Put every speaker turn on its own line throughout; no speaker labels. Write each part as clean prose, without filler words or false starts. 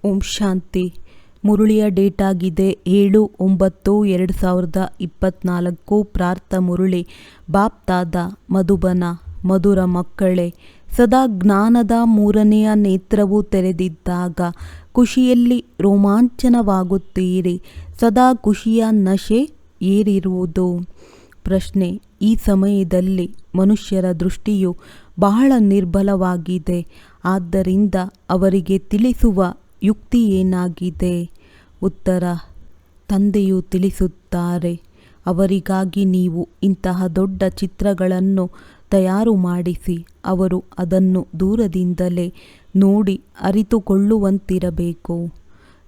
ಓಂ ಶಾಂತಿ. ಮುರಳಿಯ date ಆಗಿದೆ 7/9/2024. ಪ್ರಾರ್ಥ ಮುರಳಿ. ಬಾಪ್ ದಾದ ಮಧುಬನ. ಮಧುರ ಮಕ್ಕಳೇ, ಸದಾ ಜ್ಞಾನದ ಮೂರನೆಯ ನೇತ್ರವು ತೆರೆದಿದ್ದಾಗ ಖುಷಿಯಲ್ಲಿ ರೋಮಾಂಚನವಾಗುತ್ತೀರಿ. ಸದಾ ಖುಷಿಯ ನಶೆ ಏರಿರುವುದು. ಪ್ರಶ್ನೆ: ಈ ಸಮಯದಲ್ಲಿ ಮನುಷ್ಯರ ದೃಷ್ಟಿಯು ಬಹಳ ನಿರ್ಬಲವಾಗಿದೆ. ಆದ್ದರಿಂದ ಅವರಿಗೆ ತಿಳಿಸುವ ಯುಕ್ತಿ ಏನಾಗಿದೆ? ಉತ್ತರ: ತಂದೆಯು ತಿಳಿಸುತ್ತಾರೆ, ಅವರಿಗಾಗಿ ನೀವು ಇಂತಹ ದೊಡ್ಡ ಚಿತ್ರಗಳನ್ನು ತಯಾರು ಮಾಡಿಸಿ ಅವರು ಅದನ್ನು ದೂರದಿಂದಲೇ ನೋಡಿ ಅರಿತುಕೊಳ್ಳುವಂತಿರಬೇಕು.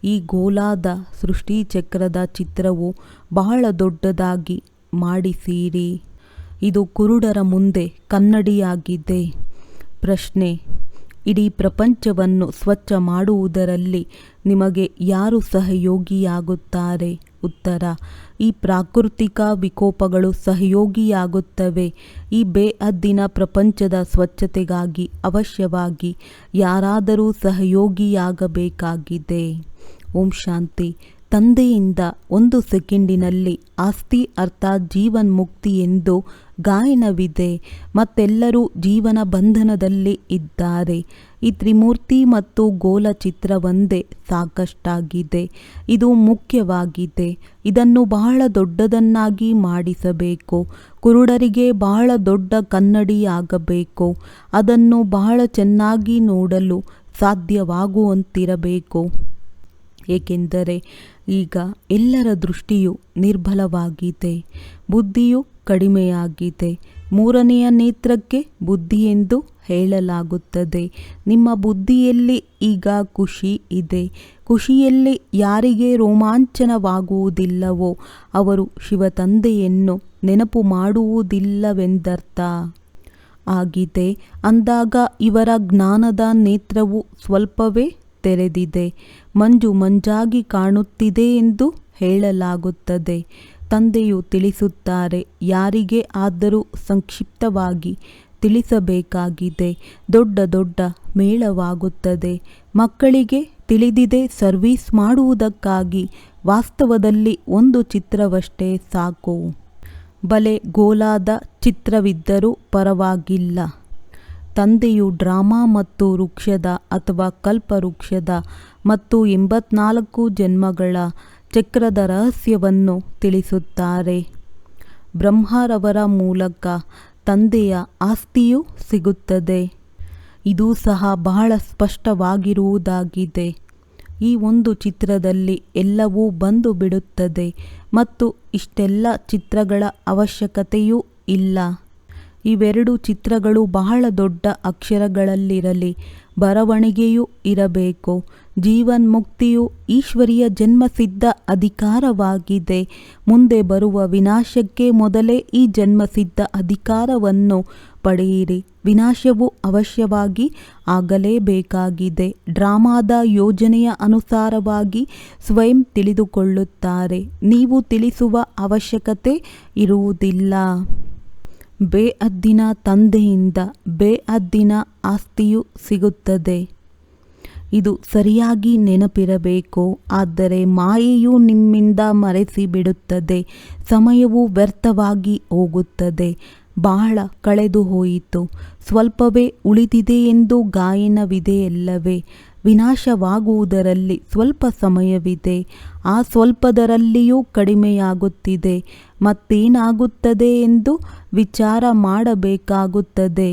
ಈ ಗೋಲಾದ ಸೃಷ್ಟಿಚಕ್ರದ ಚಿತ್ರವು ಬಹಳ ದೊಡ್ಡದಾಗಿ ಮಾಡಿಸಿರಿ. ಇದು ಕುರುಡರ ಮುಂದೆ ಕನ್ನಡಿಯಾಗಿದೆ. ಪ್ರಶ್ನೆ: ಇಡೀ ಪ್ರಪಂಚವನ್ನು ಸ್ವಚ್ಛ ಮಾಡುವುದರಲ್ಲಿ ನಿಮಗೆ ಯಾರು ಸಹಯೋಗಿಯಾಗುತ್ತಾರೆ? ಉತ್ತರ: ಈ ಪ್ರಾಕೃತಿಕ ವಿಕೋಪಗಳು ಸಹಯೋಗಿಯಾಗುತ್ತವೆ. ಈ ಬೇಹದ್ದಿನ ಪ್ರಪಂಚದ ಸ್ವಚ್ಛತೆಗಾಗಿ ಅವಶ್ಯವಾಗಿ ಯಾರಾದರೂ ಸಹಯೋಗಿಯಾಗಬೇಕಾಗಿದೆ. ಓಂ ಶಾಂತಿ. ತಂದೆಯಿಂದ 1 ಸೆಕೆಂಡಿನಲ್ಲಿ ಆಸ್ತಿ ಅರ್ಥಾತ್ ಜೀವನ್ ಮುಕ್ತಿ ಎಂದು ಗಾಯನವಿದೆ. ಮತ್ತೆಲ್ಲರೂ ಜೀವನ ಬಂಧನದಲ್ಲಿ ಇದ್ದಾರೆ. ಈ ತ್ರಿಮೂರ್ತಿ ಮತ್ತು ಗೋಲ ಚಿತ್ರವೊಂದೇ ಸಾಕಷ್ಟಾಗಿದೆ. ಇದು ಮುಖ್ಯವಾಗಿದೆ. ಇದನ್ನು ಬಹಳ ದೊಡ್ಡದನ್ನಾಗಿ ಮಾಡಿಸಬೇಕು. ಕುರುಡರಿಗೆ ಬಹಳ ದೊಡ್ಡ ಕನ್ನಡಿಯಾಗಬೇಕು. ಅದನ್ನು ಬಹಳ ಚೆನ್ನಾಗಿ ನೋಡಲು ಸಾಧ್ಯವಾಗುವಂತಿರಬೇಕು. ಏಕೆಂದರೆ ಈಗ ಎಲ್ಲರ ದೃಷ್ಟಿಯು ನಿರ್ಬಲವಾಗಿದೆ. ಬುದ್ಧಿಯು ಕಡಿಮೆಯಾಗಿದೆ. ಮೂರನೆಯ ನೇತ್ರಕ್ಕೆ ಬುದ್ಧಿ ಎಂದು ಹೇಳಲಾಗುತ್ತದೆ. ನಿಮ್ಮ ಬುದ್ಧಿಯಲ್ಲಿ ಈಗ ಖುಷಿ ಇದೆ. ಖುಷಿಯಲ್ಲಿ ಯಾರಿಗೆ ರೋಮಾಂಚನವಾಗುವುದಿಲ್ಲವೋ ಅವರು ಶಿವತಂದೆಯನ್ನು ನೆನಪು ಮಾಡುವುದಿಲ್ಲವೆಂದರ್ಥ ಆಗಿದೆ. ಅಂದಾಗ ಇವರ ಜ್ಞಾನದ ನೇತ್ರವು ಸ್ವಲ್ಪವೇ ತೆರೆದಿದೆ. ಮಂಜು ಮಂಜಾಗಿ ಕಾಣುತ್ತಿದೆ ಎಂದು ಹೇಳಲಾಗುತ್ತದೆ. ತಂದೆಯು ತಿಳಿಸುತ್ತಾರೆ, ಯಾರಿಗೆ ಆದರೂ ಸಂಕ್ಷಿಪ್ತವಾಗಿ ತಿಳಿಸಬೇಕಾಗಿದೆ. ದೊಡ್ಡ ದೊಡ್ಡ ಮೇಳವಾಗುತ್ತದೆ. ಮಕ್ಕಳಿಗೆ ತಿಳಿದಿದೆ ಸರ್ವೀಸ್ ಮಾಡುವುದಕ್ಕಾಗಿ. ವಾಸ್ತವದಲ್ಲಿ 1 ಚಿತ್ರವಷ್ಟೇ ಸಾಕು. ಬಲೆ ಗೋಲಾದ ಚಿತ್ರವಿದ್ದರೂ ಪರವಾಗಿಲ್ಲ. ತಂದೆಯು ಡ್ರಾಮಾ ಮತ್ತು ವೃಕ್ಷದ ಅಥವಾ ಕಲ್ಪವೃಕ್ಷದ ಮತ್ತು 84 ಜನ್ಮಗಳ ಚಕ್ರದ ರಹಸ್ಯವನ್ನು ತಿಳಿಸುತ್ತಾರೆ. ಬ್ರಹ್ಮರವರ ಮೂಲಕ ತಂದೆಯ ಆಸ್ತಿಯೂ ಸಿಗುತ್ತದೆ. ಇದು ಸಹ ಬಹಳ ಸ್ಪಷ್ಟವಾಗಿರುವುದಾಗಿದೆ. ಈ 1 ಚಿತ್ರದಲ್ಲಿ ಎಲ್ಲವೂ ಬಂದು ಬಿಡುತ್ತದೆ ಮತ್ತು ಇಷ್ಟೆಲ್ಲ ಚಿತ್ರಗಳ ಅವಶ್ಯಕತೆಯೂ ಇಲ್ಲ. ಇವೆರಡು ಚಿತ್ರಗಳು ಬಹಳ ದೊಡ್ಡ ಅಕ್ಷರಗಳಲ್ಲಿರಲಿ. ಬರವಣಿಗೆಯೂ ಇರಬೇಕು. ಜೀವನ್ ಮುಕ್ತಿಯು ಈಶ್ವರಿಯ ಜನ್ಮಸಿದ್ಧ ಅಧಿಕಾರವಾಗಿದೆ. ಮುಂದೆ ಬರುವ ವಿನಾಶಕ್ಕೆ ಮೊದಲೇ ಈ ಜನ್ಮಸಿದ್ಧ ಅಧಿಕಾರವನ್ನು ಪಡೆಯಿರಿ. ವಿನಾಶವು ಅವಶ್ಯವಾಗಿ ಆಗಲೇಬೇಕಾಗಿದೆ. ಡ್ರಾಮಾದ ಯೋಜನೆಯ ಅನುಸಾರವಾಗಿ ಸ್ವಯಂ ತಿಳಿದುಕೊಳ್ಳುತ್ತಾರೆ. ನೀವು ತಿಳಿಸುವ ಅವಶ್ಯಕತೆ ಇರುವುದಿಲ್ಲ. ಬೇಹದ್ದಿನ ತಂದೆಯಿಂದ ಬೇಹದ್ದಿನ ಆಸ್ತಿಯು ಸಿಗುತ್ತದೆ. ಇದು ಸರಿಯಾಗಿ ನೆನಪಿರಬೇಕು. ಆದರೆ ಮಾಯೆಯು ನಿಮ್ಮಿಂದ ಮರೆಸಿ ಬಿಡುತ್ತದೆ. ಸಮಯವು ವ್ಯರ್ಥವಾಗಿ ಹೋಗುತ್ತದೆ. ಬಹಳ ಕಳೆದು ಹೋಯಿತು. ಸ್ವಲ್ಪವೇ ಉಳಿದಿದೆ ಎಂದು ಗಾಯನವಿದೆಯಲ್ಲವೇ? ವಿನಾಶವಾಗುವುದರಲ್ಲಿ ಸ್ವಲ್ಪ ಸಮಯವಿದೆ. ಆ ಸ್ವಲ್ಪದರಲ್ಲಿಯೂ ಕಡಿಮೆಯಾಗುತ್ತಿದೆ. ಮತ್ತೇನಾಗುತ್ತದೆ ಎಂದು ವಿಚಾರ ಮಾಡಬೇಕಾಗುತ್ತದೆ.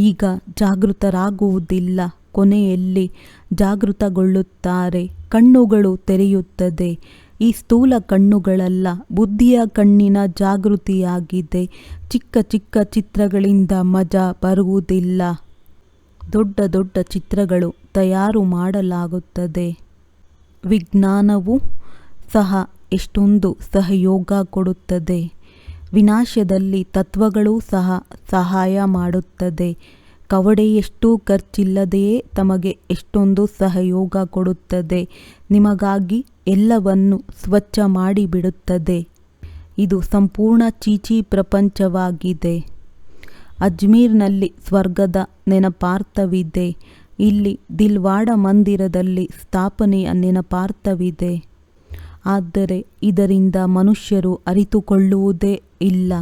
ಈಗ ಜಾಗೃತರಾಗುವುದಿಲ್ಲ. ಕೊನೆಯಲ್ಲಿ ಜಾಗೃತಗೊಳ್ಳುತ್ತಾರೆ. ಕಣ್ಣುಗಳು ತೆರೆಯುತ್ತದೆ. ಈ ಸ್ಥೂಲ ಕಣ್ಣುಗಳಲ್ಲ, ಬುದ್ಧಿಯ ಕಣ್ಣಿನ ಜಾಗೃತಿಯಾಗಿದೆ. ಚಿಕ್ಕ ಚಿಕ್ಕ ಚಿತ್ರಗಳಿಂದ ಮಜಾ ಬರುವುದಿಲ್ಲ. ದೊಡ್ಡ ದೊಡ್ಡ ಚಿತ್ರಗಳು ತಯಾರು ಮಾಡಲಾಗುತ್ತದೆ. ವಿಜ್ಞಾನವು ಸಹ ಎಷ್ಟೊಂದು ಸಹಯೋಗ ಕೊಡುತ್ತದೆ. ವಿನಾಶದಲ್ಲಿ ತತ್ವಗಳು ಸಹ ಸಹಾಯ ಮಾಡುತ್ತದೆ. ಕವಡೆಯಷ್ಟು ಖರ್ಚಿಲ್ಲದೆಯೇ ತಮಗೆ ಎಷ್ಟೊಂದು ಸಹಯೋಗ ಕೊಡುತ್ತದೆ. ನಿಮಗಾಗಿ ಎಲ್ಲವನ್ನು ಸ್ವಚ್ಛ ಮಾಡಿಬಿಡುತ್ತದೆ. ಇದು ಸಂಪೂರ್ಣ ಚೀಚಿ ಪ್ರಪಂಚವಾಗಿದೆ. ಅಜ್ಮೀರ್ನಲ್ಲಿ ಸ್ವರ್ಗದ ನೆನಪಾರ್ಥವಿದೆ. ಇಲ್ಲಿ ದಿಲ್ವಾಡ ಮಂದಿರದಲ್ಲಿ ಸ್ಥಾಪನೆಯ ನೆನಪಾರ್ಥವಿದೆ. ಆದರೆ ಇದರಿಂದ ಮನುಷ್ಯರು ಅರಿತುಕೊಳ್ಳುವುದೇ ಇಲ್ಲ.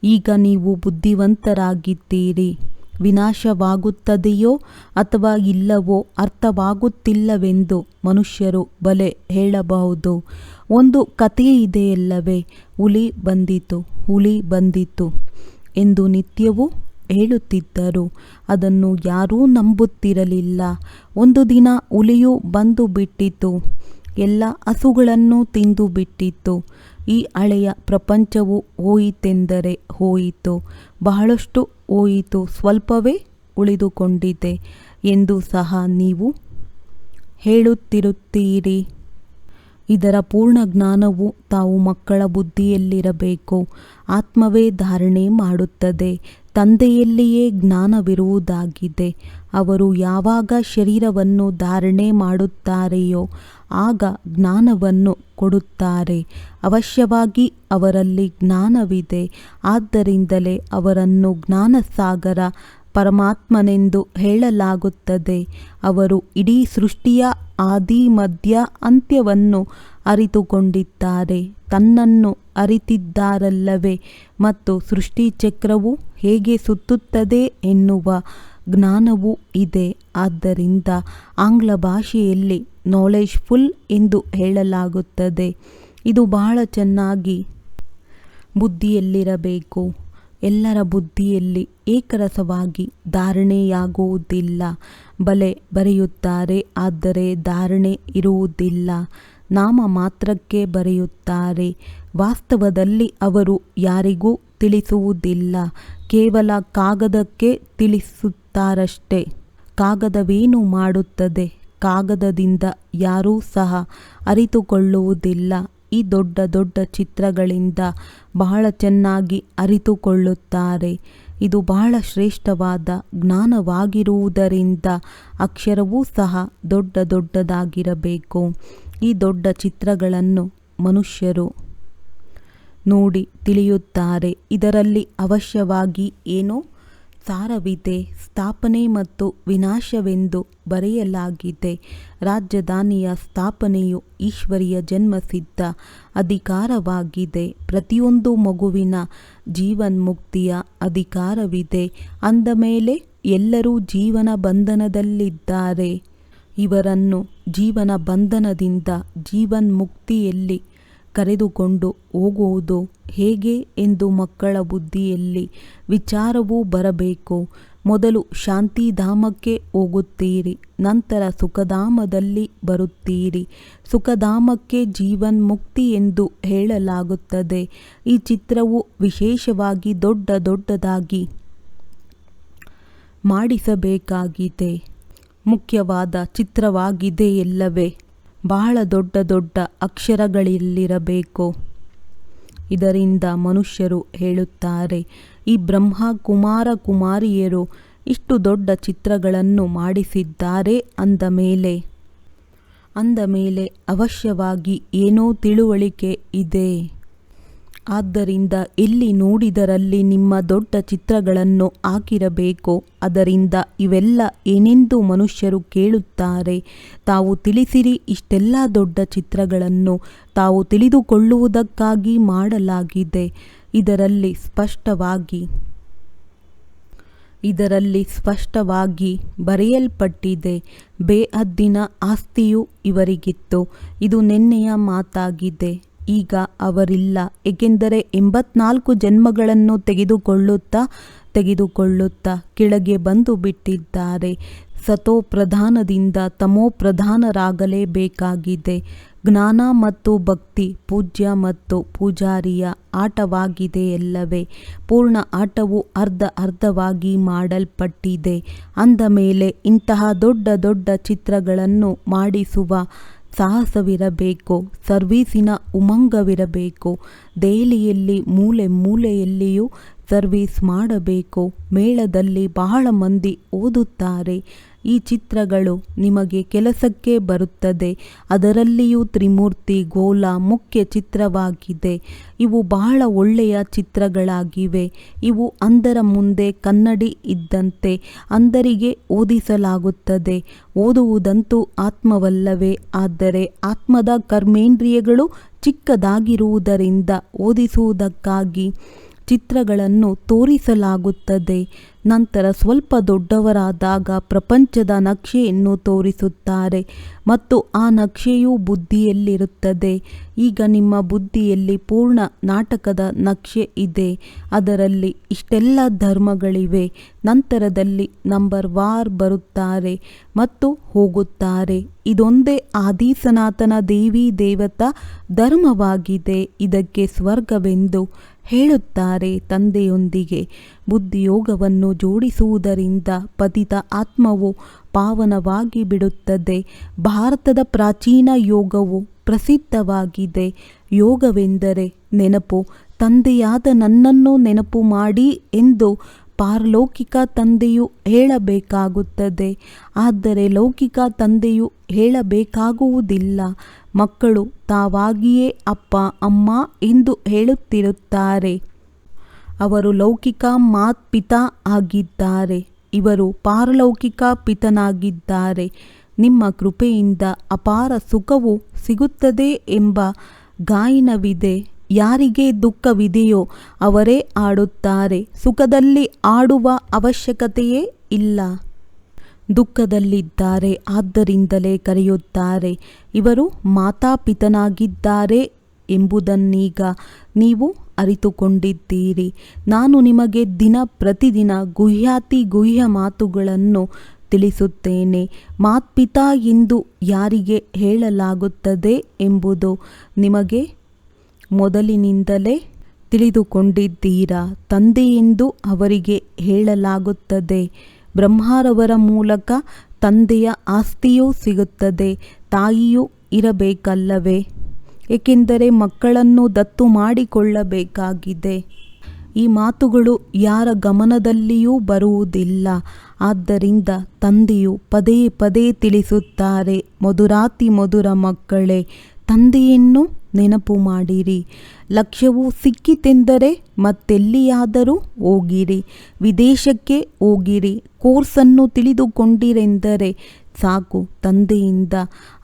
ಈಗ ನೀವು ಬುದ್ಧಿವಂತರಾಗಿದ್ದೀರಿ. ವಿನಾಶವಾಗುತ್ತದೆಯೋ ಅಥವಾ ಇಲ್ಲವೋ ಅರ್ಥವಾಗುತ್ತಿಲ್ಲವೆಂದು ಮನುಷ್ಯರು ಬಲೆ ಹೇಳಬಹುದು. ಒಂದು ಕಥೆಯಿದೆಯಲ್ಲವೇ, ಹುಲಿ ಬಂದಿತು ಎಂದು ನಿತ್ಯವೂ ಹೇಳುತ್ತಿದ್ದರು. ಅದನ್ನು ಯಾರೂ ನಂಬುತ್ತಿರಲಿಲ್ಲ. ಒಂದು ದಿನ ಹುಲಿಯು ಬಂದು ಬಿಟ್ಟಿತು. ಎಲ್ಲ ಹಸುಗಳನ್ನು ತಿಂದು ಬಿಟ್ಟಿತ್ತು. ಈ ಹಳೆಯ ಪ್ರಪಂಚವು ಹೋಯಿತೆಂದರೆ ಹೋಯಿತು, ಬಹಳಷ್ಟು ಹೋಯಿತು, ಸ್ವಲ್ಪವೇ ಉಳಿದುಕೊಂಡಿದೆ ಎಂದು ಸಹ ನೀವು ಹೇಳುತ್ತಿರುತ್ತೀರಿ. ಇದರ ಪೂರ್ಣ ಜ್ಞಾನವು ತಾವು ಮಕ್ಕಳ ಬುದ್ಧಿಯಲ್ಲಿರಬೇಕು. ಆತ್ಮವೇ ಧಾರಣೆ ಮಾಡುತ್ತದೆ. ತಂದೆಯಲ್ಲಿಯೇ ಜ್ಞಾನವಿರುವುದಾಗಿದೆ. ಅವರು ಯಾವಾಗ ಶರೀರವನ್ನು ಧಾರಣೆ ಮಾಡುತ್ತಾರೆಯೋ ಆಗ ಜ್ಞಾನವನ್ನು ಕೊಡುತ್ತಾರೆ. ಅವಶ್ಯವಾಗಿ ಅವರಲ್ಲಿ ಜ್ಞಾನವಿದೆ. ಆದ್ದರಿಂದಲೇ ಅವರನ್ನು ಜ್ಞಾನಸಾಗರ ಪರಮಾತ್ಮನೆಂದು ಹೇಳಲಾಗುತ್ತದೆ. ಅವರು ಇಡೀ ಸೃಷ್ಟಿಯ ಆದಿ ಮಧ್ಯ ಅಂತ್ಯವನ್ನು ಅರಿತುಕೊಂಡಿದ್ದಾರೆ. ತನ್ನನ್ನು ಅರಿತಿದ್ದಾರಲ್ಲವೇ ಮತ್ತು ಸೃಷ್ಟಿಚಕ್ರವು ಹೇಗೆ ಸುತ್ತುತ್ತದೆ ಎನ್ನುವ ಜ್ಞಾನವೂ ಇದೆ. ಆದ್ದರಿಂದ ಆಂಗ್ಲ ಭಾಷೆಯಲ್ಲಿ ನಾಲೆಜ್ಫುಲ್ ಎಂದು ಹೇಳಲಾಗುತ್ತದೆ. ಇದು ಬಹಳ ಚೆನ್ನಾಗಿ ಬುದ್ಧಿಯಲ್ಲಿರಬೇಕು. ಎಲ್ಲರ ಬುದ್ಧಿಯಲ್ಲಿ ಏಕರಸವಾಗಿ ಧಾರಣೆಯಾಗುವುದಿಲ್ಲ. ಬಲೆ ಬರೆಯುತ್ತಾರೆ, ಆದರೆ ಧಾರಣೆ ಇರುವುದಿಲ್ಲ. ನಾಮ ಮಾತ್ರಕ್ಕೆ ಬರೆಯುತ್ತಾರೆ. ವಾಸ್ತವದಲ್ಲಿ ಅವರು ಯಾರಿಗೂ ತಿಳಿಸುವುದಿಲ್ಲ. ಕೇವಲ ಕಾಗದಕ್ಕೆ ತಿಳಿಸುತ್ತಾರಷ್ಟೇ. ಕಾಗದವೇನು ಮಾಡುತ್ತದೆ? ಕಾಗದದಿಂದ ಯಾರೂ ಸಹ ಅರಿತುಕೊಳ್ಳುವುದಿಲ್ಲ. ಈ ದೊಡ್ಡ ದೊಡ್ಡ ಚಿತ್ರಗಳಿಂದ ಬಹಳ ಚೆನ್ನಾಗಿ ಅರಿತುಕೊಳ್ಳುತ್ತಾರೆ. ಇದು ಬಹಳ ಶ್ರೇಷ್ಠವಾದ ಜ್ಞಾನವಾಗಿರುವುದರಿಂದ ಅಕ್ಷರವೂ ಸಹ ದೊಡ್ಡ ದೊಡ್ಡದಾಗಿರಬೇಕು. ಈ ದೊಡ್ಡ ಚಿತ್ರಗಳನ್ನು ಮನುಷ್ಯರು ನೋಡಿ ತಿಳಿಯುತ್ತಾರೆ. ಇದರಲ್ಲಿ ಅವಶ್ಯವಾಗಿ ಏನೋ ಸಾರವಿದೆ. ಸ್ಥಾಪನೆ ಮತ್ತು ವಿನಾಶವೆಂದು ಬರೆಯಲಾಗಿದೆ. ರಾಜಧಾನಿಯ ಸ್ಥಾಪನೆಯು ಈಶ್ವರಿಯ ಜನ್ಮಸಿದ್ಧ ಅಧಿಕಾರವಾಗಿದೆ. ಪ್ರತಿಯೊಂದು ಮಗುವಿನ ಜೀವನ್ಮುಕ್ತಿಯ ಅಧಿಕಾರವಿದೆ. ಅಂದ ಮೇಲೆ ಎಲ್ಲರೂ ಜೀವನ ಬಂಧನದಲ್ಲಿದ್ದಾರೆ. ಇವರನ್ನು ಜೀವನ ಬಂಧನದಿಂದ ಜೀವನ್ಮುಕ್ತಿಯಲ್ಲಿ ಕರೆದುಕೊಂಡು ಹೋಗುವುದು ಹೇಗೆ ಎಂದು ಮಕ್ಕಳ ಬುದ್ಧಿಯಲ್ಲಿ ವಿಚಾರವೂ ಬರಬೇಕು. ಮೊದಲು ಶಾಂತಿಧಾಮಕ್ಕೆ ಹೋಗುತ್ತೀರಿ, ನಂತರ ಸುಖಧಾಮದಲ್ಲಿ ಬರುತ್ತೀರಿ. ಸುಖಧಾಮಕ್ಕೆ ಜೀವನ್ಮುಕ್ತಿ ಎಂದು ಹೇಳಲಾಗುತ್ತದೆ. ಈ ಚಿತ್ರವು ವಿಶೇಷವಾಗಿ ದೊಡ್ಡ ದೊಡ್ಡದಾಗಿ ಮಾಡಿಸಬೇಕಾಗಿದೆ. ಮುಖ್ಯವಾದ ಚಿತ್ರವಾಗಿದೆಯಲ್ಲವೇ, ಬಹಳ ದೊಡ್ಡ ದೊಡ್ಡ ಅಕ್ಷರಗಳಲ್ಲಿರಬೇಕು. ಇದರಿಂದ ಮನುಷ್ಯರು ಹೇಳುತ್ತಾರೆ, ಈ ಬ್ರಹ್ಮ ಕುಮಾರ ಕುಮಾರಿಯರು ಇಷ್ಟು ದೊಡ್ಡ ಚಿತ್ರಗಳನ್ನು ಮಾಡಿಸಿದ್ದಾರೆ. ಅಂದ ಮೇಲೆ ಅವಶ್ಯವಾಗಿ ಏನೋ ತಿಳುವಳಿಕೆ ಇದೆ. ಆದ್ದರಿಂದ ಎಲ್ಲಿ ನೋಡಿದರಲ್ಲಿ ನಿಮ್ಮ ದೊಡ್ಡ ಚಿತ್ರಗಳನ್ನು ಹಾಕಿರಬೇಕು. ಅದರಿಂದ ಇವೆಲ್ಲ ಏನೆಂದು ಮನುಷ್ಯರು ಕೇಳುತ್ತಾರೆ. ತಾವು ತಿಳಿಸಿರಿ. ಇಷ್ಟೆಲ್ಲ ದೊಡ್ಡ ಚಿತ್ರಗಳನ್ನು ತಾವು ತಿಳಿದುಕೊಳ್ಳುವುದಕ್ಕಾಗಿ ಮಾಡಲಾಗಿದೆ. ಇದರಲ್ಲಿ ಸ್ಪಷ್ಟವಾಗಿ ಬರೆಯಲ್ಪಟ್ಟಿದೆ. ಬೇಹದ್ದಿನ ಆಸ್ತಿಯು ಇವರಿಗಿತ್ತು. ಇದು ನೆನ್ನೆಯ ಮಾತಾಗಿದೆ. ಈಗ ಅವರಿಲ್ಲ. ಏಕೆಂದರೆ 84 ಜನ್ಮಗಳನ್ನು ತೆಗೆದುಕೊಳ್ಳುತ್ತಾ ಕೆಳಗೆ ಬಂದು ಬಿಟ್ಟಿದ್ದಾರೆ. ಸತೋ ಪ್ರಧಾನದಿಂದ ತಮೋ ಪ್ರಧಾನರಾಗಲೇಬೇಕಾಗಿದೆ. ಜ್ಞಾನ ಮತ್ತು ಭಕ್ತಿ ಪೂಜ್ಯ ಮತ್ತು ಪೂಜಾರಿಯ ಆಟವಾಗಿದೆಯಲ್ಲವೇ. ಪೂರ್ಣ ಆಟವು ಅರ್ಧವಾಗಿ ಮಾಡಲ್ಪಟ್ಟಿದೆ. ಅಂದ ಮೇಲೆ ಇಂತಹ ದೊಡ್ಡ ದೊಡ್ಡ ಚಿತ್ರಗಳನ್ನು ಮಾಡಿಸುವ ಸಾಹಸವಿರಬೇಕು. ಸರ್ವೀಸಿನ ಉಮಂಗವಿರಬೇಕು. ದೆಹಲಿಯಲ್ಲಿ ಮೂಲೆ ಮೂಲೆಯಲ್ಲಿಯೂ ಸರ್ವೀಸ್ ಮಾಡಬೇಕು. ಮೇಳದಲ್ಲಿ ಬಹಳ ಮಂದಿ ಓದುತ್ತಾರೆ. ಈ ಚಿತ್ರಗಳು ನಿಮಗೆ ಕೆಲಸಕ್ಕೆ ಬರುತ್ತದೆ. ಅದರಲ್ಲಿಯೂ ತ್ರಿಮೂರ್ತಿ ಗೋಲ ಮುಖ್ಯ ಚಿತ್ರವಾಗಿದೆ. ಇವು ಬಹಳ ಒಳ್ಳೆಯ ಚಿತ್ರಗಳಾಗಿವೆ. ಇವು ಅಂಧರ ಮುಂದೆ ಕನ್ನಡಿ ಇದ್ದಂತೆ. ಅಂಧರಿಗೆ ಓದಿಸಲಾಗುತ್ತದೆ. ಓದುವುದಂತೂ ಆತ್ಮವಲ್ಲವೇ, ಆದರೆ ಆತ್ಮದ ಕರ್ಮೇಂದ್ರಿಯಗಳು ಚಿಕ್ಕದಾಗಿರುವುದರಿಂದ ಓದಿಸುವುದಕ್ಕಾಗಿ ಚಿತ್ರಗಳನ್ನು ತೋರಿಸಲಾಗುತ್ತದೆ. ನಂತರ ಸ್ವಲ್ಪ ದೊಡ್ಡವರಾದಾಗ ಪ್ರಪಂಚದ ನಕ್ಷೆಯನ್ನು ತೋರಿಸುತ್ತಾರೆ ಮತ್ತು ಆ ನಕ್ಷೆಯು ಬುದ್ಧಿಯಲ್ಲಿರುತ್ತದೆ. ಈಗ ನಿಮ್ಮ ಬುದ್ಧಿಯಲ್ಲಿ ಪೂರ್ಣ ನಾಟಕದ ನಕ್ಷೆ ಇದೆ. ಅದರಲ್ಲಿ ಇಷ್ಟೆಲ್ಲ ಧರ್ಮಗಳಿವೆ. ನಂತರದಲ್ಲಿ ನಂಬರ್ ವಾರ್ ಬರುತ್ತಾರೆ ಮತ್ತು ಹೋಗುತ್ತಾರೆ. ಇದೊಂದೇ ಆದಿ ಸನಾತನ ದೇವಿ ದೇವತಾ ಧರ್ಮವಾಗಿದೆ. ಇದಕ್ಕೆ ಸ್ವರ್ಗವೆಂದು ಹೇಳುತ್ತಾರೆ. ತಂದೆಯೊಂದಿಗೆ ಬುದ್ಧಿಯೋಗವನ್ನು ಜೋಡಿಸುವುದರಿಂದ ಪತಿತ ಆತ್ಮವು ಪಾವನವಾಗಿ ಬಿಡುತ್ತದೆ. ಭಾರತದ ಪ್ರಾಚೀನ ಯೋಗವು ಪ್ರಸಿದ್ಧವಾಗಿದೆ. ಯೋಗವೆಂದರೆ ನೆನಪು. ತಂದೆಯಾದ ನನ್ನನ್ನು ನೆನಪು ಮಾಡಿ ಎಂದು ಪಾರಲೌಕಿಕ ತಂದೆಯು ಹೇಳಬೇಕಾಗುತ್ತದೆ. ಆದರೆ ಲೌಕಿಕ ತಂದೆಯು ಹೇಳಬೇಕಾಗುವುದಿಲ್ಲ. ಮಕ್ಕಳು ತಾವಾಗಿಯೇ ಅಪ್ಪ ಅಮ್ಮ ಎಂದು ಹೇಳುತ್ತಿರುತ್ತಾರೆ. ಅವರು ಲೌಕಿಕ ಪಿತಾ ಆಗಿದ್ದಾರೆ. ಇವರು ಪಾರಲೌಕಿಕ ಪಿತನಾಗಿದ್ದಾರೆ. ನಿಮ್ಮ ಕೃಪೆಯಿಂದ ಅಪಾರ ಸುಖವು ಸಿಗುತ್ತದೆ ಎಂಬ ಗಾಯನವಿದೆ. ಯಾರಿಗೆ ದುಃಖವಿದೆಯೋ ಅವರೇ ಆಡುತ್ತಾರೆ. ಸುಖದಲ್ಲಿ ಆಡುವ ಅವಶ್ಯಕತೆಯೇ ಇಲ್ಲ. ದುಃಖದಲ್ಲಿದ್ದಾರೆ, ಆದ್ದರಿಂದಲೇ ಕರೆಯುತ್ತಾರೆ. ಇವರು ಮಾತಾಪಿತನಾಗಿದ್ದಾರೆ ಎಂಬುದನ್ನೀಗ ನೀವು ಅರಿತುಕೊಂಡಿದ್ದೀರಿ. ನಾನು ನಿಮಗೆ ಪ್ರತಿದಿನ ಗುಹ್ಯಾತಿ ಗುಹ್ಯ ಮಾತುಗಳನ್ನು ತಿಳಿಸುತ್ತೇನೆ. ಮಾತ್ಪಿತಾ ಎಂದು ಯಾರಿಗೆ ಹೇಳಲಾಗುತ್ತದೆ ಎಂಬುದು ನಿಮಗೆ ಮೊದಲಿನಿಂದಲೇ ತಿಳಿದುಕೊಂಡಿದ್ದೀರಾ. ತಂದೆ ಎಂದು ಅವರಿಗೆ ಹೇಳಲಾಗುತ್ತದೆ. ಬ್ರಹ್ಮರವರ ಮೂಲಕ ತಂದೆಯ ಆಸ್ತಿಯೂ ಸಿಗುತ್ತದೆ. ತಾಯಿಯೂ ಇರಬೇಕಲ್ಲವೇ, ಏಕೆಂದರೆ ಮಕ್ಕಳನ್ನು ದತ್ತು ಮಾಡಿಕೊಳ್ಳಬೇಕಾಗಿದೆ. ಈ ಮಾತುಗಳು ಯಾರ ಗಮನದಲ್ಲಿಯೂ ಬರುವುದಿಲ್ಲ. ಆದ್ದರಿಂದ ತಂದೆಯು ಪದೇ ಪದೇ ತಿಳಿಸುತ್ತಾರೆ, ಮಧುರಾತಿ ಮಧುರ ಮಕ್ಕಳೇ, ತಂದೆಯನ್ನು ನೆನಪು ಮಾಡಿರಿ. ಲಕ್ಷ್ಯವು ಸಿಕ್ಕಿತೆಂದರೆ ಮತ್ತೆಲ್ಲಿಯಾದರೂ ಹೋಗಿರಿ, ವಿದೇಶಕ್ಕೆ ಹೋಗಿರಿ. ಕೋರ್ಸನ್ನು ತಿಳಿದುಕೊಂಡಿರೆಂದರೆ ಸಾಕು. ತಂದೆಯಿಂದ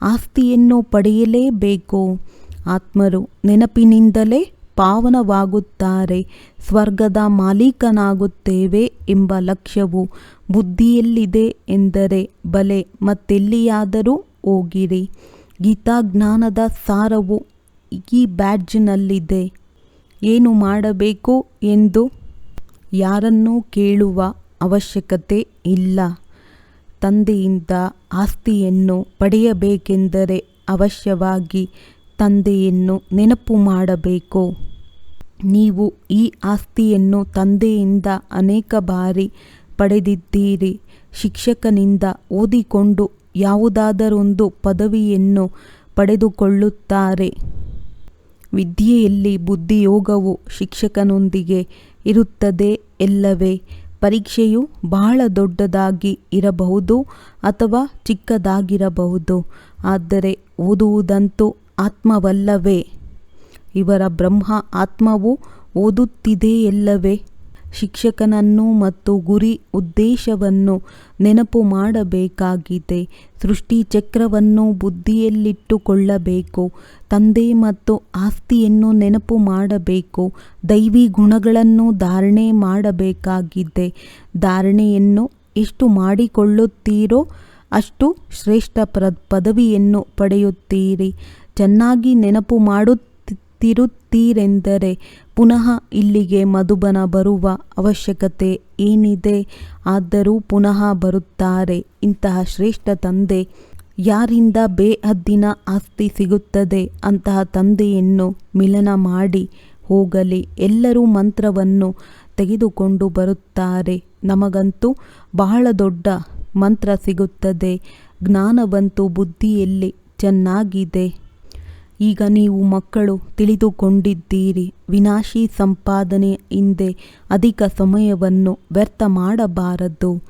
ಆಸ್ತಿಯನ್ನು ಪಡೆಯಲೇಬೇಕು. ಆತ್ಮರು ನೆನಪಿನಿಂದಲೇ ಪಾವನವಾಗುತ್ತಾರೆ. ಸ್ವರ್ಗದ ಮಾಲೀಕನಾಗುತ್ತೇವೆ ಎಂಬ ಲಕ್ಷ್ಯವು ಬುದ್ಧಿಯಲ್ಲಿದೆ ಎಂದರೆ ಬಲೆ, ಮತ್ತೆಲ್ಲಿಯಾದರೂ ಹೋಗಿರಿ. ಗೀತಾಜ್ಞಾನದ ಸಾರವು ಈ ಬ್ಯಾಡ್ಜ್ನಲ್ಲಿದೆ. ಏನು ಮಾಡಬೇಕು ಎಂದು ಯಾರನ್ನೂ ಕೇಳುವ ಅವಶ್ಯಕತೆ ಇಲ್ಲ. ತಂದೆಯಿಂದ ಆಸ್ತಿಯನ್ನು ಪಡೆಯಬೇಕೆಂದರೆ ಅವಶ್ಯವಾಗಿ ತಂದೆಯನ್ನು ನೆನಪು ಮಾಡಬೇಕು. ನೀವು ಈ ಆಸ್ತಿಯನ್ನು ತಂದೆಯಿಂದ ಅನೇಕ ಬಾರಿ ಪಡೆದಿದ್ದೀರಿ. ಶಿಕ್ಷಕನಿಂದ ಓದಿಕೊಂಡು ಯಾವುದಾದರೊಂದು ಪದವಿಯನ್ನು ಪಡೆದುಕೊಳ್ಳುತ್ತಾರೆ. ವಿದ್ಯೆಯಲ್ಲಿ ಬುದ್ಧಿಯೋಗವು ಶಿಕ್ಷಕನೊಂದಿಗೆ ಇರುತ್ತದೆ ಎಲ್ಲವೇ. ಪರೀಕ್ಷೆಯು ಬಹಳ ದೊಡ್ಡದಾಗಿ ಇರಬಹುದು ಅಥವಾ ಚಿಕ್ಕದಾಗಿರಬಹುದು, ಆದರೆ ಓದುವುದಂತೂ ಆತ್ಮವಲ್ಲವೇ. ಇವರ ಬ್ರಹ್ಮ ಆತ್ಮವು ಓದುತ್ತಿದೆಯಲ್ಲವೇ. ಶಿಕ್ಷಕನನ್ನು ಮತ್ತು ಗುರಿ ಉದ್ದೇಶವನ್ನು ನೆನಪು ಮಾಡಬೇಕಾಗಿದೆ. ಸೃಷ್ಟಿ ಚಕ್ರವನ್ನು ಬುದ್ಧಿಯಲ್ಲಿಟ್ಟುಕೊಳ್ಳಬೇಕು. ತಂದೆ ಮತ್ತು ಆಸ್ತಿಯನ್ನು ನೆನಪು ಮಾಡಬೇಕು. ದೈವಿ ಗುಣಗಳನ್ನು ಧಾರಣೆ ಮಾಡಬೇಕಾಗಿದೆ. ಧಾರಣೆಯನ್ನು ಎಷ್ಟು ಮಾಡಿಕೊಳ್ಳುತ್ತೀರೋ ಅಷ್ಟು ಶ್ರೇಷ್ಠ ಪದವಿಯನ್ನು ಪಡೆಯುತ್ತೀರಿ. ಚೆನ್ನಾಗಿ ನೆನಪು ಮಾಡುತ್ತಿರುತ್ತೀರೆಂದರೆ ಪುನಃ ಇಲ್ಲಿಗೆ ಮಧುಬನ ಬರುವ ಅವಶ್ಯಕತೆ ಏನಿದೆ? ಆದರೂ ಪುನಃ ಬರುತ್ತಾರೆ. ಇಂತಹ ಶ್ರೇಷ್ಠ ತಂದೆ ಯಾರಿಂದ ಬೇಹದ್ದಿನ ಆಸ್ತಿ ಸಿಗುತ್ತದೆ ಅಂತಹ ತಂದೆಯನ್ನು ಮಿಲನ ಮಾಡಿ ಹೋಗಲಿ. ಎಲ್ಲರೂ ಮಂತ್ರವನ್ನು ತೆಗೆದುಕೊಂಡು ಬರುತ್ತಾರೆ. ನಮಗಂತೂ ಬಹಳ ದೊಡ್ಡ ಮಂತ್ರ ಸಿಗುತ್ತದೆ. ಜ್ಞಾನವಂತೂ ಬುದ್ಧಿಯಲ್ಲಿ ಚೆನ್ನಾಗಿದೆ. ಈಗ ನೀವು ಮಕ್ಕಳು ತಿಳಿದುಕೊಂಡಿದ್ದೀರಿ. ವಿನಾಶಿ ಸಂಪಾದನೆ ಹಿಂದೆ ಅಧಿಕ ಸಮಯವನ್ನು ವ್ಯರ್ಥ ಮಾಡಬಾರದು.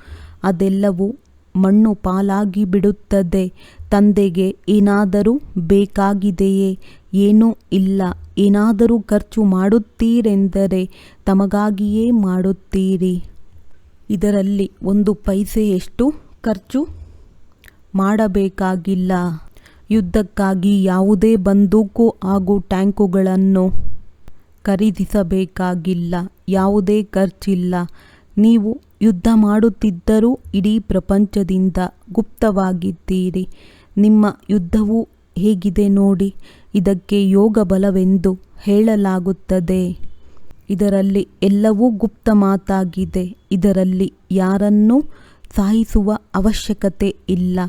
ಅದೆಲ್ಲವೂ ಮಣ್ಣು ಪಾಲಾಗಿ ಬಿಡುತ್ತದೆ. ತಂದೆಗೆ ಏನಾದರೂ ಬೇಕಾಗಿದೆಯೇ? ಏನೂ ಇಲ್ಲ. ಏನಾದರೂ ಖರ್ಚು ಮಾಡುತ್ತೀರೆಂದರೆ ತಮಗಾಗಿಯೇ ಮಾಡುತ್ತೀರಿ. ಇದರಲ್ಲಿ 1 ಪೈಸೆಯಷ್ಟು ಖರ್ಚು ಮಾಡಬೇಕಾಗಿಲ್ಲ. ಯುದ್ಧಕ್ಕಾಗಿ ಯಾವುದೇ ಬಂದೂಕು ಹಾಗೂ ಟ್ಯಾಂಕುಗಳನ್ನು ಖರೀದಿಸಬೇಕಾಗಿಲ್ಲ. ಯಾವುದೇ ಖರ್ಚಿಲ್ಲ. ನೀವು ಯುದ್ಧ ಮಾಡುತ್ತಿದ್ದರೂ ಇಡೀ ಪ್ರಪಂಚದಿಂದ ಗುಪ್ತವಾಗಿದ್ದೀರಿ. ನಿಮ್ಮ ಯುದ್ಧವು ಹೇಗಿದೆ ನೋಡಿ. ಇದಕ್ಕೆ ಯೋಗ ಬಲವೆಂದು ಹೇಳಲಾಗುತ್ತದೆ. ಇದರಲ್ಲಿ ಎಲ್ಲವೂ ಗುಪ್ತ ಮಾತಾಗಿದೆ. ಇದರಲ್ಲಿ ಯಾರನ್ನೂ ಸಾಯಿಸುವ ಅವಶ್ಯಕತೆ ಇಲ್ಲ.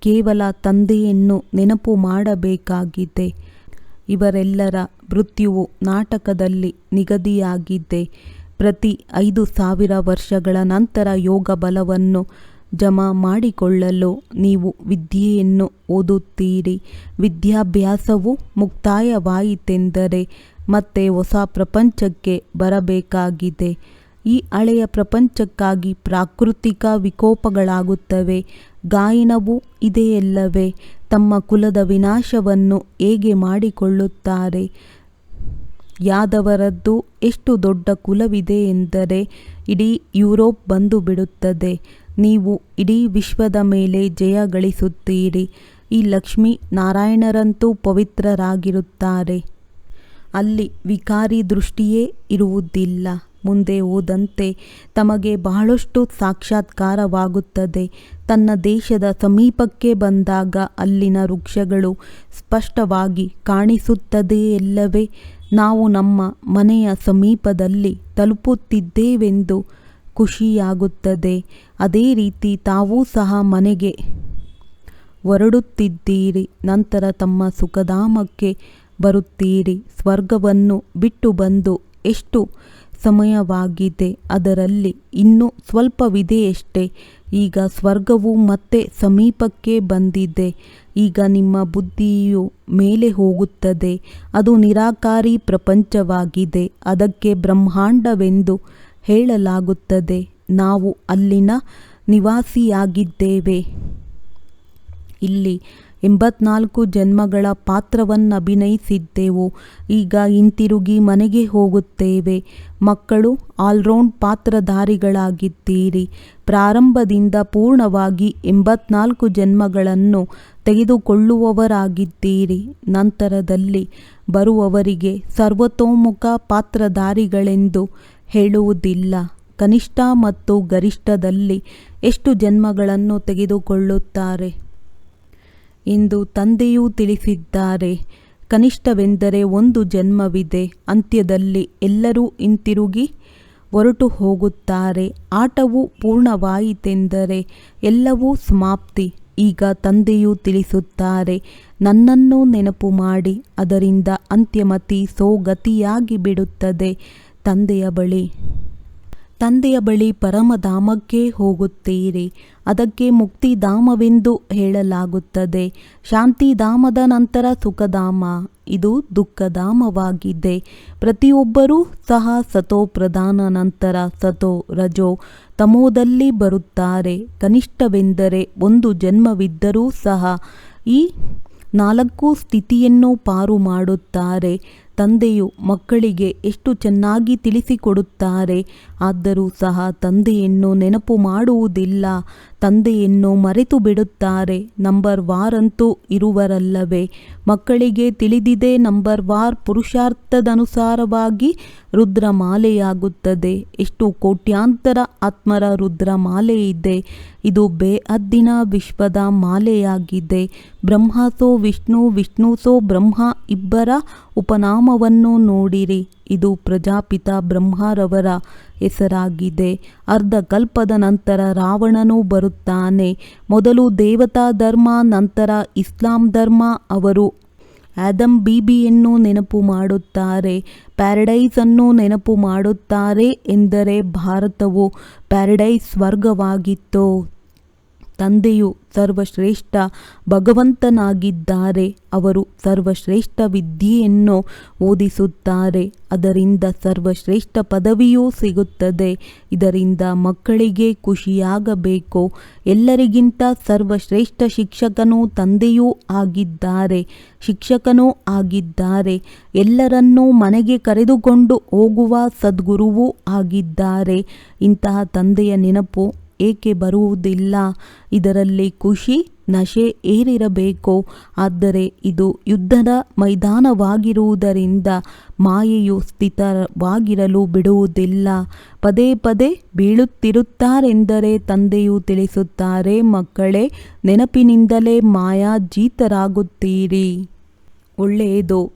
ಕೇವಲ ತಂದೆಯನ್ನು ನೆನಪು ಮಾಡಬೇಕಾಗಿದೆ. ಇವರೆಲ್ಲರ ಮೃತ್ಯುವು ನಾಟಕದಲ್ಲಿ ನಿಗದಿಯಾಗಿದೆ. ಪ್ರತಿ 5,000 ವರ್ಷಗಳ ನಂತರ ಯೋಗ ಬಲವನ್ನು ಜಮಾ ಮಾಡಿಕೊಳ್ಳಲು ನೀವು ವಿದ್ಯೆಯನ್ನು ಓದುತ್ತೀರಿ. ವಿದ್ಯಾಭ್ಯಾಸವು ಮುಕ್ತಾಯವಾಯಿತೆಂದರೆ ಮತ್ತೆ ಹೊಸ ಪ್ರಪಂಚಕ್ಕೆ ಬರಬೇಕಾಗಿದೆ. ಈ ಹಳೆಯ ಪ್ರಪಂಚಕ್ಕಾಗಿ ಪ್ರಾಕೃತಿಕ ವಿಕೋಪಗಳಾಗುತ್ತವೆ. ಗಾಯನವೂ ಇದೆಯಲ್ಲವೇ? ತಮ್ಮ ಕುಲದ ವಿನಾಶವನ್ನು ಹೇಗೆ ಮಾಡಿಕೊಳ್ಳುತ್ತಾರೆ? ಯಾದವರದ್ದು ಎಷ್ಟು ದೊಡ್ಡ ಕುಲವಿದೆ ಎಂದರೆ ಇಡೀ ಯುರೋಪ್ ಬಂದು ಬಿಡುತ್ತದೆ. ನೀವು ಇಡೀ ವಿಶ್ವದ ಮೇಲೆ ಜಯ ಗಳಿಸುತ್ತೀರಿ. ಈ ಲಕ್ಷ್ಮೀ ನಾರಾಯಣರಂತೂ ಪವಿತ್ರರಾಗಿರುತ್ತಾರೆ. ಅಲ್ಲಿ ವಿಕಾರಿ ದೃಷ್ಟಿಯೇ ಇರುವುದಿಲ್ಲ. ಮುಂದೆ ಹೋದಂತೆ ತಮಗೆ ಬಹಳಷ್ಟು ಸಾಕ್ಷಾತ್ಕಾರವಾಗುತ್ತದೆ. ತನ್ನ ದೇಶದ ಸಮೀಪಕ್ಕೆ ಬಂದಾಗ ಅಲ್ಲಿನ ವೃಕ್ಷಗಳು ಸ್ಪಷ್ಟವಾಗಿ ಕಾಣಿಸುತ್ತದೆಯಲ್ಲವೇ? ನಾವು ನಮ್ಮ ಮನೆಯ ಸಮೀಪದಲ್ಲಿ ತಲುಪುತ್ತಿದ್ದೇವೆಂದು ಖುಷಿಯಾಗುತ್ತದೆ. ಅದೇ ರೀತಿ ತಾವೂ ಸಹ ಮನೆಗೆ ಹೊರಡುತ್ತಿದ್ದೀರಿ. ನಂತರ ತಮ್ಮ ಸುಖಧಾಮಕ್ಕೆ ಬರುತ್ತೀರಿ. ಸ್ವರ್ಗವನ್ನು ಬಿಟ್ಟು ಬಂದು ಎಷ್ಟು ಸಮಯವಾಗಿದೆ? ಅದರಲ್ಲಿ ಇನ್ನೂ ಸ್ವಲ್ಪವಿದೆಯಷ್ಟೇ. ಈಗ ಸ್ವರ್ಗವು ಮತ್ತೆ ಸಮೀಪಕ್ಕೆ ಬಂದಿದೆ. ಈಗ ನಿಮ್ಮ ಬುದ್ಧಿಯು ಮೇಲೆ ಹೋಗುತ್ತದೆ. ಅದು ನಿರಾಕಾರಿ ಪ್ರಪಂಚವಾಗಿದೆ. ಅದಕ್ಕೆ ಬ್ರಹ್ಮಾಂಡವೆಂದು ಹೇಳಲಾಗುತ್ತದೆ. ನಾವು ಅಲ್ಲಿನ ನಿವಾಸಿಯಾಗಿದ್ದೇವೆ. ಇಲ್ಲಿ 84 ಜನ್ಮಗಳ ಪಾತ್ರವನ್ನಭಿನಯಿಸಿದ್ದೆವು. ಈಗ ಹಿಂತಿರುಗಿ ಮನೆಗೆ ಹೋಗುತ್ತೇವೆ. ಮಕ್ಕಳು ಆಲ್ರೌಂಡ್ ಪಾತ್ರಧಾರಿಗಳಾಗಿದ್ದೀರಿ. ಪ್ರಾರಂಭದಿಂದ ಪೂರ್ಣವಾಗಿ 84 ಜನ್ಮಗಳನ್ನು ತೆಗೆದುಕೊಳ್ಳುವವರಾಗಿದ್ದೀರಿ. ನಂತರದಲ್ಲಿ ಬರುವವರಿಗೆ ಸರ್ವತೋಮುಖ ಪಾತ್ರಧಾರಿಗಳೆಂದು ಹೇಳುವುದಿಲ್ಲ. ಕನಿಷ್ಠ ಮತ್ತು ಗರಿಷ್ಠದಲ್ಲಿ ಎಷ್ಟು ಜನ್ಮಗಳನ್ನು ತೆಗೆದುಕೊಳ್ಳುತ್ತಾರೆ ಎಂದು ತಂದೆಯೂ ತಿಳಿಸಿದ್ದಾರೆ. ಕನಿಷ್ಠವೆಂದರೆ 1 ಜನ್ಮವಿದೆ. ಅಂತ್ಯದಲ್ಲಿ ಎಲ್ಲರೂ ಹಿಂತಿರುಗಿ ಹೊರಟು ಹೋಗುತ್ತಾರೆ. ಆಟವು ಪೂರ್ಣವಾಯಿತೆಂದರೆ ಎಲ್ಲವೂ ಸಮಾಪ್ತಿ. ಈಗ ತಂದೆಯೂ ತಿಳಿಸುತ್ತಾರೆ, ನನ್ನನ್ನು ನೆನಪು ಮಾಡಿ. ಅದರಿಂದ ಅಂತ್ಯಮತಿ ಸೋಗತಿಯಾಗಿ ಬಿಡುತ್ತದೆ. ತಂದೆಯ ಬಳಿ ಪರಮಧಾಮಕ್ಕೆ ಹೋಗುತ್ತೀರಿ. ಅದಕ್ಕೆ ಮುಕ್ತಿಧಾಮವೆಂದು ಹೇಳಲಾಗುತ್ತದೆ. ಶಾಂತಿಧಾಮದ ನಂತರ ಸುಖಧಾಮ. ಇದು ದುಃಖಧಾಮವಾಗಿದೆ. ಪ್ರತಿಯೊಬ್ಬರೂ ಸಹ ಸತೋ ಪ್ರಧಾನ ನಂತರ ಸತೋ ರಜೋ ತಮೋದಲ್ಲಿ ಬರುತ್ತಾರೆ. ಕನಿಷ್ಠವೆಂದರೆ 1 ಜನ್ಮವಿದ್ದರೂ ಸಹ ಈ 4 ಸ್ಥಿತಿಯನ್ನು ಪಾರು ಮಾಡುತ್ತಾರೆ. ತಂದೆಯು ಮಕ್ಕಳಿಗೆ ಎಷ್ಟು ಚೆನ್ನಾಗಿ ತಿಳಿಸಿಕೊಡುತ್ತಾರೆ. ಆದರೂ ಸಹ ತಂದೆಯನ್ನು ನೆನಪು ಮಾಡುವುದಿಲ್ಲ. ತಂದೆಯನ್ನು ಮರೆತು ಬಿಡುತ್ತಾರೆ. ನಂಬರ್ ವಾರಂತೂ ಇರುವರಲ್ಲವೇ? ಮಕ್ಕಳಿಗೆ ತಿಳಿದಿದೆ. ನಂಬರ್ ವಾರ್ ಪುರುಷಾರ್ಥದನುಸಾರವಾಗಿ ರುದ್ರಮಾಲೆಯಾಗುತ್ತದೆ. ಎಷ್ಟು ಕೋಟ್ಯಾಂತರ ಆತ್ಮರ ರುದ್ರಮಾಲೆ ಇದೆ. ಇದು ಬೇಹದ್ದಿನ ವಿಶ್ವದ ಮಾಲೆಯಾಗಿದೆ. ಬ್ರಹ್ಮ ಸೋ ವಿಷ್ಣು, ವಿಷ್ಣು ಸೋ ಬ್ರಹ್ಮ ಇಬ್ಬರ ಉಪನಾಮವನ್ನು ನೋಡಿರಿ. ಇದು ಪ್ರಜಾಪಿತ ಬ್ರಹ್ಮರವರ ಹೆಸರಾಗಿದೆ. ಅರ್ಧ ಕಲ್ಪದ ನಂತರ ರಾವಣನು ಬರುತ್ತಾನೆ. ಮೊದಲು ದೇವತಾ ಧರ್ಮ, ನಂತರ ಇಸ್ಲಾಂ ಧರ್ಮ. ಅವರು ಆದಮ್ ಬೀಬಿಯನ್ನು ನೆನಪು ಮಾಡುತ್ತಾರೆ. ಪ್ಯಾರಡೈಸ್ ಅನ್ನು ನೆನಪು ಮಾಡುತ್ತಾರೆ. ಎಂದರೆ ಭಾರತವು ಪ್ಯಾರಡೈಸ್ ಸ್ವರ್ಗವಾಗಿತ್ತು. ತಂದೆಯು ಸರ್ವಶ್ರೇಷ್ಠ ಭಗವಂತನಾಗಿದ್ದಾರೆ. ಅವರು ಸರ್ವಶ್ರೇಷ್ಠ ವಿದ್ಯೆಯನ್ನು ಓದಿಸುತ್ತಾರೆ. ಅದರಿಂದ ಸರ್ವಶ್ರೇಷ್ಠ ಪದವಿಯೂ ಸಿಗುತ್ತದೆ. ಇದರಿಂದ ಮಕ್ಕಳಿಗೆ ಖುಷಿಯಾಗಬೇಕು. ಎಲ್ಲರಿಗಿಂತ ಸರ್ವಶ್ರೇಷ್ಠ ಶಿಕ್ಷಕನೂ ತಂದೆಯೂ ಆಗಿದ್ದಾರೆ, ಶಿಕ್ಷಕನೂ ಆಗಿದ್ದಾರೆ. ಎಲ್ಲರನ್ನೂ ಮನೆಗೆ ಕರೆದುಕೊಂಡು ಹೋಗುವ ಸದ್ಗುರುವೂ ಆಗಿದ್ದಾರೆ. ಇಂತಹ ತಂದೆಯ ನೆನಪು ಏಕೆ ಬರುವುದಿಲ್ಲ? ಇದರಲ್ಲಿ ಖುಷಿ ನಶೆ ಏರಿರಬೇಕು. ಆದರೆ ಇದು ಯುದ್ಧದ ಮೈದಾನವಾಗಿರುವುದರಿಂದ ಮಾಯೆಯು ಸ್ಥಿತವಾಗಿರಲು ಬಿಡುವುದಿಲ್ಲ. ಪದೇ ಪದೇ ಬೀಳುತ್ತಿರುತ್ತಾರೆಂದರೆ ತಂದೆಯು ತಿಳಿಸುತ್ತಾರೆ, ಮಕ್ಕಳೇ, ನೆನಪಿನಿಂದಲೇ ಮಾಯಾಜೀತರಾಗುತ್ತೀರಿ. ಒಳ್ಳೆಯದು.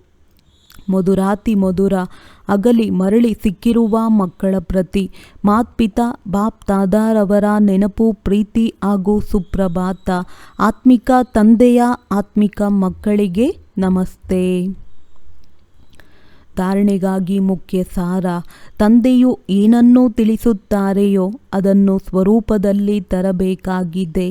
ಮಧುರಾತಿ ಮಧುರ ಅಗಲಿ ಮರಳಿ ಸಿಕ್ಕಿರುವ ಮಕ್ಕಳ ಪ್ರತಿ ಮಾತ್ಪಿತಾ ಬಾಪ್ ದಾದಾರವರ ನೆನಪು, ಪ್ರೀತಿ ಹಾಗೂ ಸುಪ್ರಭಾತ. ಆತ್ಮಿಕ ತಂದೆಯ ಆತ್ಮಿಕ ಮಕ್ಕಳಿಗೆ ನಮಸ್ತೆ. ಧಾರಣೆಗಾಗಿ ಮುಖ್ಯ ಸಾರ. ತಂದೆಯು ಏನನ್ನು ತಿಳಿಸುತ್ತಾರೆಯೋ ಅದನ್ನು ಸ್ವರೂಪದಲ್ಲಿ ತರಬೇಕಾಗಿದೆ.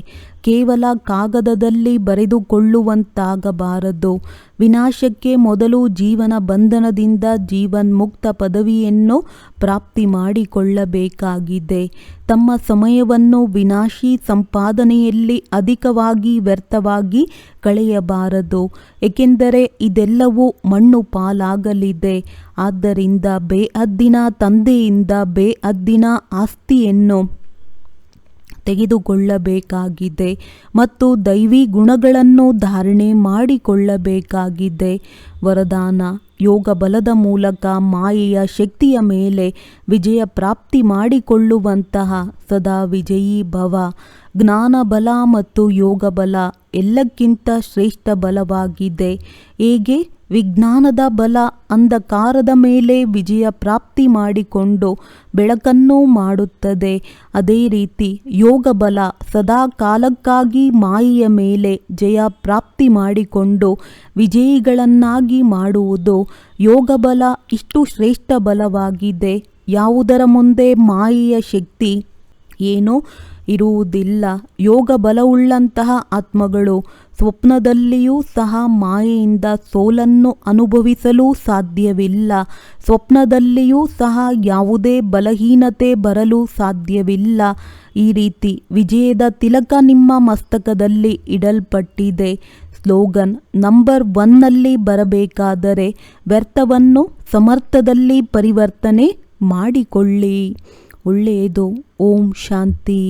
ಕೇವಲ ಕಾಗದದಲ್ಲಿ ಬರೆದುಕೊಳ್ಳುವಂತಾಗಬಾರದು. ವಿನಾಶಕ್ಕೆ ಮೊದಲು ಜೀವನ ಬಂಧನದಿಂದ ಜೀವನ್ಮುಕ್ತ ಪದವಿಯನ್ನು ಪ್ರಾಪ್ತಿ ಮಾಡಿಕೊಳ್ಳಬೇಕಾಗಿದೆ. ತಮ್ಮ ಸಮಯವನ್ನು ವಿನಾಶಿ ಸಂಪಾದನೆಯಲ್ಲಿ ಅಧಿಕವಾಗಿ ವ್ಯರ್ಥವಾಗಿ ಕಳೆಯಬಾರದು. ಏಕೆಂದರೆ ಇದೆಲ್ಲವೂ ಮಣ್ಣು ಪಾಲಾಗಲಿದೆ. ಆದ್ದರಿಂದ ಬೇಹದ್ದಿನ ತಂದೆಯಿಂದ ಬೇಹದ್ದಿನ ಆಸ್ತಿಯನ್ನು ತೆಗೆದುಕೊಳ್ಳಬೇಕಾಗಿದೆ ಮತ್ತು ದೈವಿ ಗುಣಗಳನ್ನು ಧಾರಣೆ ಮಾಡಿಕೊಳ್ಳಬೇಕಾಗಿದೆ. ವರದಾನ: ಯೋಗ ಬಲದ ಮೂಲಕ ಮಾಯೆಯ ಶಕ್ತಿಯ ಮೇಲೆ ವಿಜಯ ಪ್ರಾಪ್ತಿ ಮಾಡಿಕೊಳ್ಳುವಂತಹ ಸದಾ ವಿಜಯೀ ಭವ. ಜ್ಞಾನ ಬಲ ಮತ್ತು ಯೋಗ ಬಲ ಎಲ್ಲಕ್ಕಿಂತ ಶ್ರೇಷ್ಠ ಬಲವಾಗಿದೆ. ಹೇಗೆ ವಿಜ್ಞಾನದ ಬಲ ಅಂಧಕಾರದ ಮೇಲೆ ವಿಜಯ ಪ್ರಾಪ್ತಿ ಮಾಡಿಕೊಂಡು ಬೆಳಕನ್ನು ಮಾಡುತ್ತದೆ, ಅದೇ ರೀತಿ ಯೋಗ ಬಲ ಸದಾ ಕಾಲಕ್ಕಾಗಿ ಮಾಯೆಯ ಮೇಲೆ ಜಯ ಪ್ರಾಪ್ತಿ ಮಾಡಿಕೊಂಡು ವಿಜಯಿಗಳನ್ನಾಗಿ ಮಾಡುವುದು. ಯೋಗ ಬಲ ಇಷ್ಟು ಶ್ರೇಷ್ಠ ಬಲವಾಗಿದೆ. ಯಾವುದರ ಮುಂದೆ ಮಾಯೆಯ ಶಕ್ತಿ ಏನೂ ಇರುವುದಿಲ್ಲ. ಯೋಗ ಬಲವುಳ್ಳಂತಹ ಆತ್ಮಗಳು ಸ್ವಪ್ನದಲ್ಲಿಯೂ ಸಹ ಮಾಯೆಯಿಂದ ಸೋಲನ್ನು ಅನುಭವಿಸಲು ಸಾಧ್ಯವಿಲ್ಲ. ಸ್ವಪ್ನದಲ್ಲಿಯೂ ಸಹ ಯಾವುದೇ ಬಲಹೀನತೆ ಬರಲು ಸಾಧ್ಯವಿಲ್ಲ. ಈ ರೀತಿ ವಿಜಯದ ತಿಲಕ ನಿಮ್ಮ ಮಸ್ತಕದಲ್ಲಿ ಇಡಲ್ಪಟ್ಟಿದೆ. ಸ್ಲೋಗನ್: ನಂಬರ್ 1ನಲ್ಲಿ ಬರಬೇಕಾದರೆ ವ್ಯರ್ಥವನ್ನು ಸಮರ್ಥದಲ್ಲಿ ಪರಿವರ್ತನೆ ಮಾಡಿಕೊಳ್ಳಿ. ಒಳ್ಳೆಯದು. ಓಂ ಶಾಂತಿ.